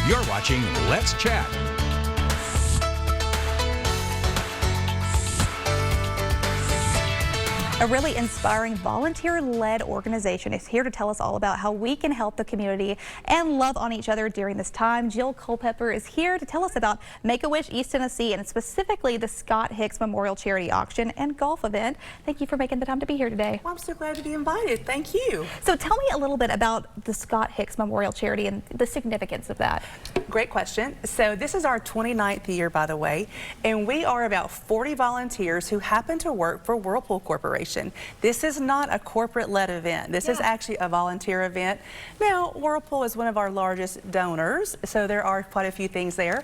You're watching Let's Chat. A really inspiring volunteer-led organization is here to tell us all about how we can help the community and love on each other during this time. Jill Culpepper is here to tell us about Make-A-Wish East Tennessee and specifically the Scott Hicks Memorial Charity Auction and Golf event. Thank you for making the time to be here today. Well, I'm so glad to be invited. Thank you. So tell me a little bit about the Scott Hicks Memorial Charity and the significance of that. Great question. So this is our 29th year, by the way, and we are about 40 volunteers who happen to work for Whirlpool Corporation. This is not a corporate-led event. This is actually a volunteer event. Now, Whirlpool is one of our largest donors, so there are quite a few things there.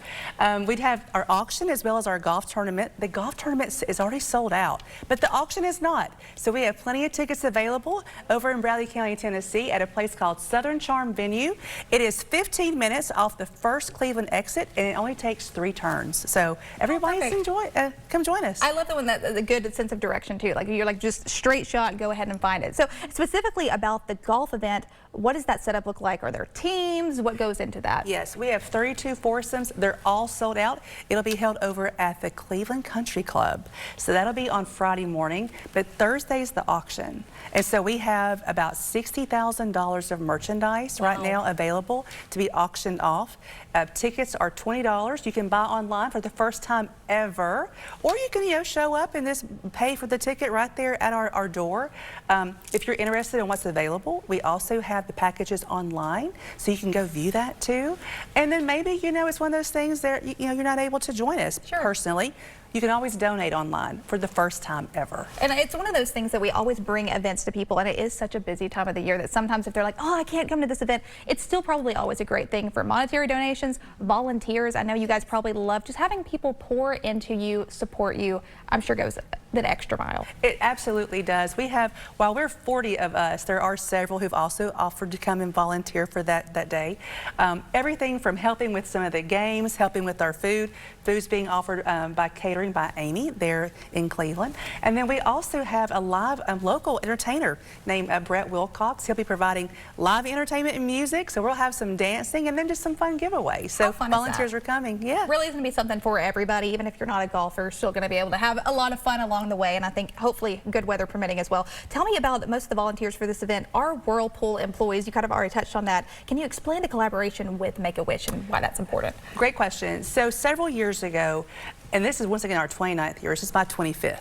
We'd have our auction as well as our golf tournament. The golf tournament is already sold out, but the auction is not. So we have plenty of tickets available over in Bradley County, Tennessee at a place called Southern Charm Venue. It is 15 minutes off the first Cleveland exit, and it only takes 3 turns. So everybody's come join us. I love the good sense of direction too. Like you're like just straight shot, go ahead and find it. So specifically about the golf event, what does that setup look like? Are there teams? What goes into that? Yes, we have 32 foursomes. They're all sold out. It'll be held over at the Cleveland Country Club. So that'll be on Friday morning, but Thursday's the auction. And so we have about $60,000 of merchandise right now available to be auctioned off. Tickets are $20. You can buy online for the first time ever, or you can show up and just pay for the ticket right there at our door. If you're interested in what's available, we also have the packages online, so you can go view that too. And then maybe it's one of those things that you're not able to join us personally. You can always donate online for the first time ever. And it's one of those things that we always bring events to people, and it is such a busy time of the year that sometimes if they're like, oh, I can't come to this event, it's still probably always a great thing for monetary donations, volunteers. I know you guys probably love just having people pour into you, support you. I'm sure goes that extra mile. It absolutely does. We have, while we're 40 of us, there are several who've also offered to come and volunteer for that day. Everything from helping with some of the games, helping with our food. Food's being offered by catering by Amy there in Cleveland. And then we also have a live local entertainer named Brett Wilcox. He'll be providing live entertainment and music, so we'll have some dancing and then just some fun giveaways. So volunteers are coming. Yeah. Really is going to be something for everybody. Even if you're not a golfer, you're still going to be able to have a lot of fun along the way, and I think hopefully good weather permitting as well. Tell me about most of the volunteers for this event are Whirlpool employees. You kind of already touched on that. Can you explain the collaboration with Make-A-Wish and why that's important? Great question. So several years ago, and this is once again our 29th year, this is my 25th.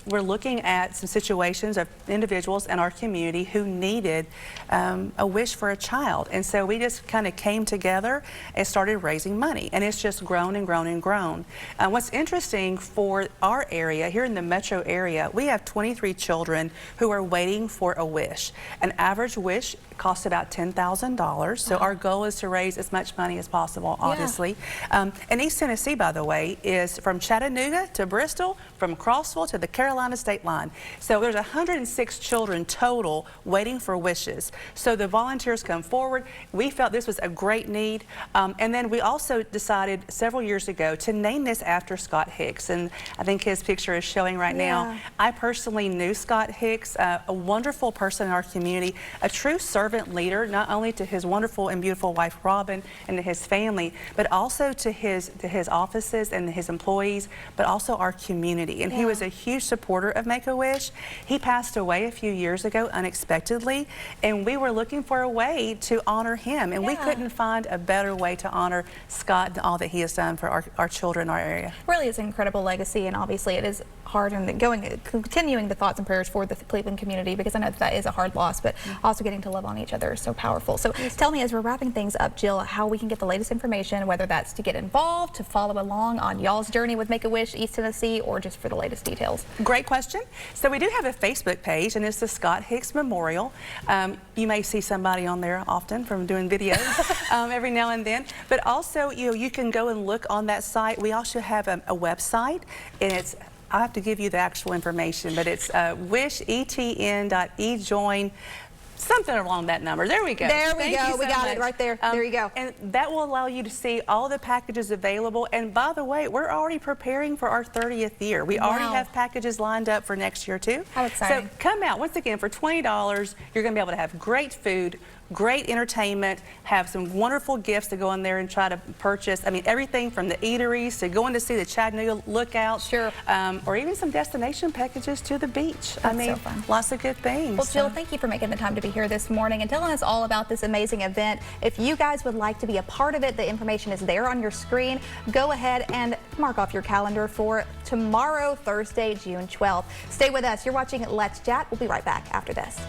We're looking at some situations of individuals in our community who needed a wish for a child. And so we just kind of came together and started raising money. And it's just grown and grown and grown. What's interesting for our area, here in the metro area, we have 23 children who are waiting for a wish. An average wish costs about $10,000. So our goal is to raise as much money as possible, obviously. And East Tennessee, by the way, is from Chattanooga to Bristol, from Crossville to the Carolina state line. So there's 106 children total waiting for wishes. So the volunteers come forward. We felt this was a great need. And then we also decided several years ago to name this after Scott Hicks. And I think his picture is showing right now. I personally knew Scott Hicks, a wonderful person in our community, a true servant leader, not only to his wonderful and beautiful wife Robin and to his family, but also to his offices and his employees, but also our community. And he was a huge supporter of Make-A-Wish. He passed away a few years ago unexpectedly, and we were looking for a way to honor him, and we couldn't find a better way to honor Scott and all that he has done for our children in our area. Really is an incredible legacy, and obviously it is hard, and continuing the thoughts and prayers for the Cleveland community, because I know that is a hard loss, but also getting to love on each other is so powerful. So tell me, as we're wrapping things up, Jill, how we can get the latest information, whether that's to get involved, to follow along on y'all's journey with Make-A-Wish East Tennessee, or just for the latest details. Great question. So we do have a Facebook page, and it's the Scott Hicks Memorial. You may see somebody on there often from doing videos every now and then, but also you can go and look on that site. We also have a website, and it's, I'll have to give you the actual information, but it's wishetn.ejoin. Something along that number. There we go. There we go. We got it right there. There you go. And that will allow you to see all the packages available. And by the way, we're already preparing for our 30th year. We already have packages lined up for next year too. How exciting. So come out. Once again, for $20, you're going to be able to have great food, great entertainment, have some wonderful gifts to go in there and try to purchase. I mean, everything from the eateries to going to see the Chattanooga Lookout, sure, or even some destination packages to the beach. That's I mean, so fun. lots of good things. Well, Jill, thank you for making the time to be here this morning and telling us all about this amazing event. If you guys would like to be a part of it, the information is there on your screen. Go ahead and mark off your calendar for tomorrow, Thursday, June 12th. Stay with us. You're watching Let's Chat. We'll be right back after this.